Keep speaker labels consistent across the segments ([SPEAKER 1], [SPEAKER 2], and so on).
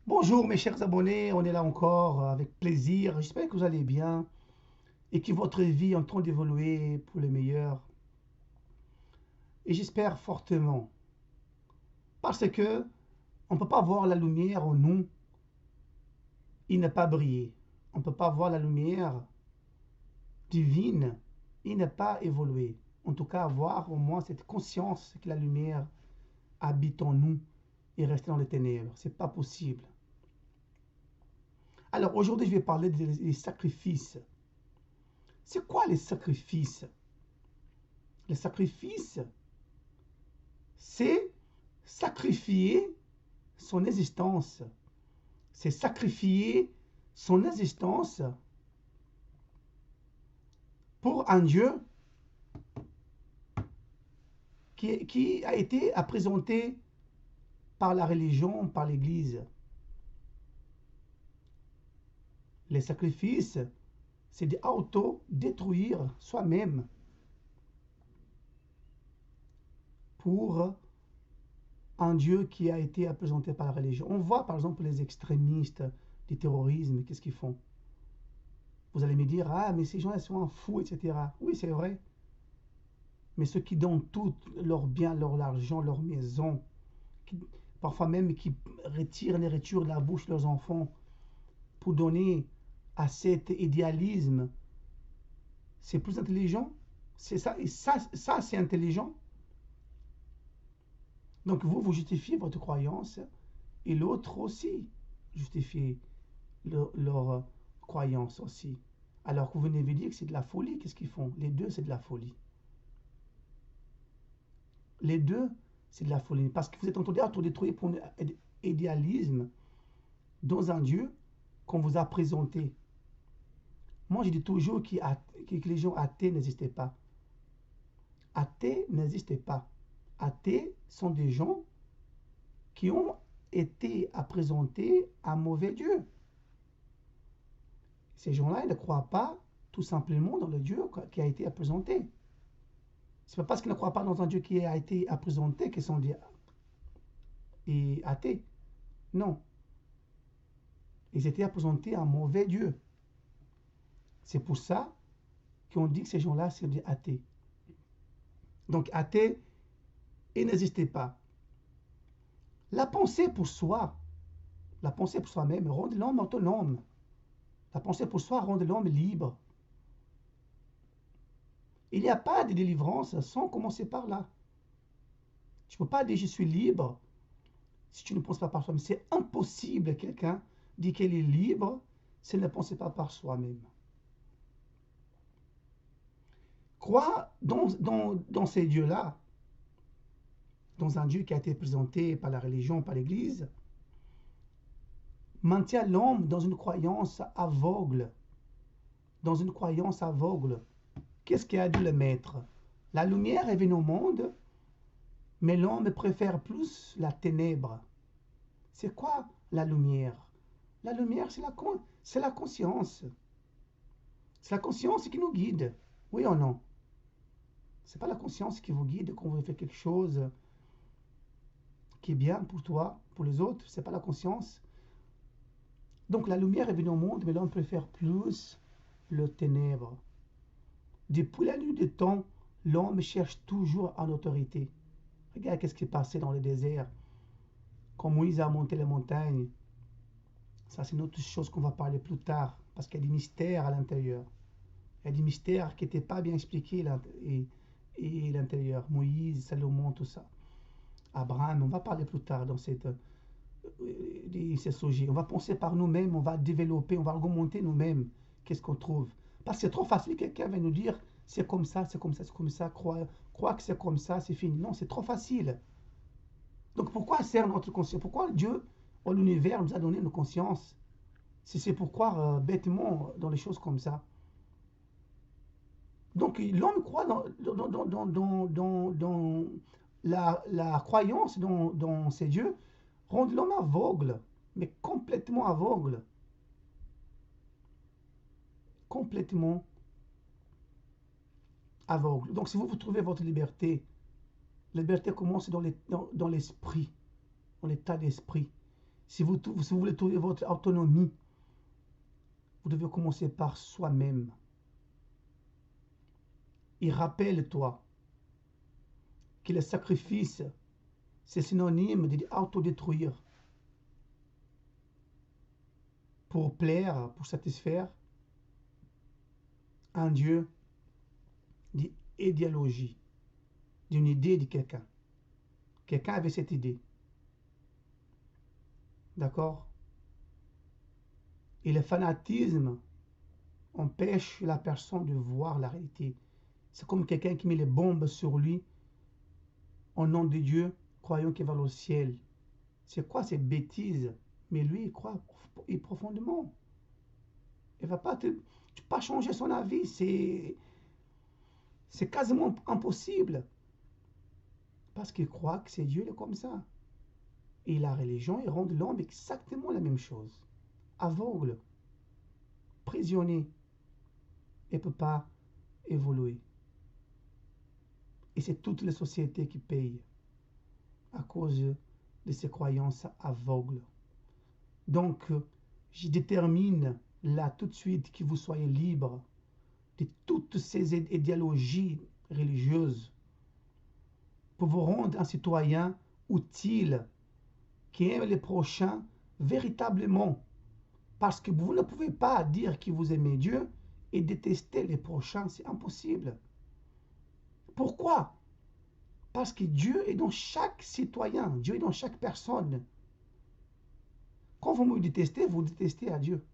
[SPEAKER 1] Bonjour mes chers abonnés, on est là encore avec plaisir. J'espère que vous allez bien et que votre vie est en train d'évoluer pour le meilleur. Et j'espère fortement parce que on ne peut pas voir la lumière en nous et ne pas briller. On ne peut pas voir la lumière divine et ne pas évoluer. En tout cas, avoir au moins cette conscience que la lumière habite en nous et rester dans les ténèbres. C'est pas possible. Alors aujourd'hui, je vais parler des sacrifices. C'est quoi les sacrifices? Les sacrifices, c'est sacrifier son existence. C'est sacrifier son existence pour un Dieu qui a été présenté par la religion, par l'Église. Les sacrifices, c'est d'auto-détruire soi-même pour un Dieu qui a été présenté par la religion. On voit par exemple les extrémistes du terrorisme, qu'est-ce qu'ils font? Vous allez me dire, ah, mais ces gens-là sont un fou, etc. Oui, c'est vrai. Mais ceux qui donnent tout leur bien, leur argent, leur maison, qui, parfois même qui retirent les retirent de la bouche de leurs enfants pour donner à cet idéalisme, c'est plus intelligent. C'est ça, et ça c'est intelligent. Donc vous justifiez votre croyance et l'autre aussi justifie leur croyance aussi. Alors que vous venez de dire que c'est de la folie, qu'est-ce qu'ils font? Les deux, c'est de la folie. Les deux, c'est de la folie. Parce que vous êtes en train de détruire pour un idéalisme dans un Dieu qu'on vous a présenté. Moi, je dis toujours que les gens athées n'existaient pas. Athées n'existaient pas. Athées sont des gens qui ont été à présenter un mauvais Dieu. Ces gens-là, ils ne croient pas tout simplement dans le Dieu qui a été présenté. Ce n'est pas parce qu'ils ne croient pas dans un Dieu qui a été présenté qu'ils sont des athées. Non. Ils étaient à présenter un mauvais Dieu. C'est pour ça qu'on dit que ces gens-là, c'est des athées. Donc, athées, ils n'existaient pas. La pensée pour soi, la pensée pour soi-même, rend l'homme autonome. La pensée pour soi rend l'homme libre. Il n'y a pas de délivrance sans commencer par là. Tu ne peux pas dire je suis libre si tu ne penses pas par soi-même. C'est impossible quelqu'un dit qu'elle est libre s'il ne pense pas par soi-même. Crois dans ces dieux-là, dans un Dieu qui a été présenté par la religion, par l'Église, maintient l'homme dans une croyance aveugle. Dans une croyance aveugle. Qu'est-ce qu'a dit le maître? La lumière est venue au monde, mais l'homme préfère plus la ténèbre. C'est quoi la lumière? La lumière, c'est la conscience. C'est la conscience qui nous guide. Oui ou non? C'est pas la conscience qui vous guide quand vous faites quelque chose qui est bien pour toi, pour les autres. C'est pas la conscience. Donc la lumière est venue au monde, mais l'homme préfère plus le ténèbre. Depuis la nuit des temps, l'homme cherche toujours en autorité. Regarde qu'est-ce qui est passé dans le désert. Quand Moïse a monté les montagnes, ça c'est une autre chose qu'on va parler plus tard, parce qu'il y a des mystères à l'intérieur. Il y a des mystères qui n'étaient pas bien expliqués et l'intérieur. Moïse, Salomon, tout ça. Abraham, on va parler plus tard dans ces sujets. On va penser par nous-mêmes, on va développer, on va argumenter nous-mêmes qu'est-ce qu'on trouve. Parce que c'est trop facile, quelqu'un va nous dire c'est comme ça, c'est comme ça, c'est comme ça, crois que c'est comme ça, c'est fini. Non, c'est trop facile. Donc pourquoi sert notre conscience? Pourquoi Dieu, ou l'univers, nous a donné une conscience? Si c'est pour croire bêtement dans les choses comme ça. Donc l'homme croit dans la croyance dans ces dieux, rend l'homme aveugle, mais complètement aveugle. Complètement aveugle. Donc si vous trouvez votre liberté, la liberté commence dans l'esprit, dans l'état d'esprit. Si vous voulez trouver votre autonomie, vous devez commencer par soi-même. Et rappelle-toi que le sacrifice, c'est synonyme d'autodétruire pour plaire, pour satisfaire un Dieu d'idéologie, d'une idée de quelqu'un. Quelqu'un avait cette idée. D'accord? Et le fanatisme empêche la personne de voir la réalité. C'est comme quelqu'un qui met les bombes sur lui au nom de Dieu, croyant qu'il va au ciel. C'est quoi ces bêtises? Mais lui, il croit profondément. Il va pas tu peux pas changer son avis. C'est quasiment impossible. Parce qu'il croit que c'est Dieu, il est comme ça. Et la religion, il rend l'homme exactement la même chose. Aveugle, prisonnier, et ne peut pas évoluer. Et c'est toute la société qui paye à cause de ces croyances aveugles. Donc, je détermine là tout de suite que vous soyez libre de toutes ces idéologies religieuses pour vous rendre un citoyen utile qui aime les prochains véritablement. Parce que vous ne pouvez pas dire que vous aimez Dieu et détester les prochains, c'est impossible. Pourquoi? Parce que Dieu est dans chaque citoyen, Dieu est dans chaque personne. Quand vous me détestez, vous détestez à Dieu.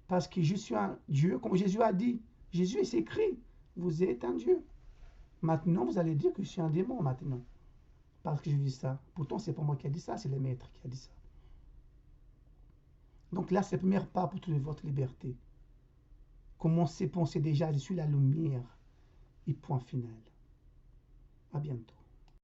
[SPEAKER 1] Parce que je suis un Dieu, comme Jésus a dit. Jésus est écrit, vous êtes un Dieu. Maintenant, vous allez dire que je suis un démon maintenant. Parce que je dis ça. Pourtant, c'est pas moi qui a dit ça, c'est le maître qui a dit ça. Donc là, c'est le premier pas pour trouver votre liberté. Commencez à penser déjà, je suis la lumière. Et point final. À bientôt.